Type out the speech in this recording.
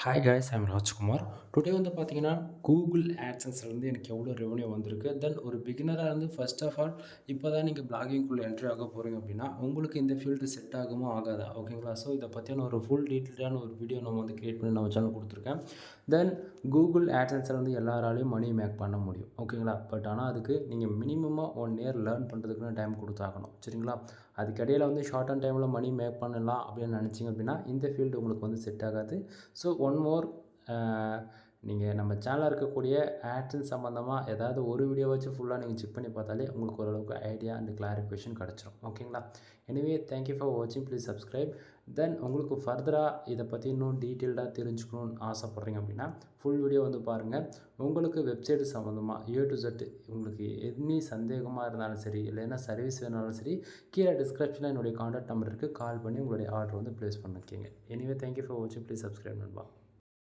Hi guys I'm Rajkumar. Today வந்து பார்த்தீங்கன்னா Google ஆட்சன்ஸ்லேருந்து எனக்கு எவ்வளோ ரெவன்யூ வந்திருக்கு. தென் ஒரு பிகினராக இருந்து ஃபர்ஸ்ட் ஆஃப் ஆல் இப்போ தான் நீங்கள் பிளாகிங்குள்ளே என்ட்ரி ஆக போகிறீங்க அப்படின்னா உங்களுக்கு இந்த ஃபீல்டு செட் ஆகுமா ஆகாதா ஓகேங்களா. ஸோ இதை பற்றியான ஒரு ஃபுல் டீட்டெயிலான ஒரு வீடியோ நம்ம வந்து கிரியேட் பண்ணி நம்ம சேனல் கொடுத்துருக்கேன். தென் கூகுள் ஆட்சன்ஸில் வந்து எல்லாராலையும் மணி மேக் பண்ண முடியும் ஓகேங்களா. பட் ஆனால் அதுக்கு நீங்கள் மினிமமாக 1 இயர் லேர்ன் பண்ணுறதுக்குன்னு டைம் கொடுத்தாகணும் சரிங்களா. அதுக்கடையில் வந்து ஷார்ட் அண்ட் டைமில் மணி மேக் பண்ணலாம் அப்படின்னு நினச்சிங்க அப்படின்னா இந்த ஃபீல்டு உங்களுக்கு வந்து செட் ஆகாது. ஸோ ஒன் மோர், நீங்கள் நம்ம சேனலில் இருக்கக்கூடிய ஆட்சன்ஸ் சம்மந்தமாக ஏதாவது ஒரு வீடியோ வச்சு ஃபுல்லாக நீங்கள் செக் பண்ணி பார்த்தாலே உங்களுக்கு ஓரளவுக்கு ஐடியா அண்ட் கிளாரிஃபிகேஷன் கிடச்சிரும் ஓகேங்களா. எனிவே தேங்க்யூ ஃபார் வாட்சிங், ப்ளீஸ் சப்ஸ்கிரைப். தென் உங்களுக்கு ஃபர்தராக இதை பற்றி இன்னும் டீட்டெயில்டாக தெரிஞ்சுக்கணுன்னு ஆசைப்பட்றீங்க அப்படின்னா ஃபுல் வீடியோ வந்து பாருங்கள். உங்களுக்கு வெப்சைட் சம்மந்தமாக டு Z உங்களுக்கு எனி சந்தேகமாக இருந்தாலும் சரி, இல்லைன்னா சர்வீஸ் வேணாலும் சரி, கீழே டிஸ்கிரிப்ஷனில் என்னுடைய கான்டாக்ட் நம்பர் இருக்குது. கால் பண்ணி உங்களுடைய ஆர்டர் வந்து ப்ளேஸ் பண்ணிக்கோங்க. எனிவே தேங்க்யூ ஃபார் வாட்சிங், ப்ளீஸ் சப்ஸ்கிரைப் நண்பா.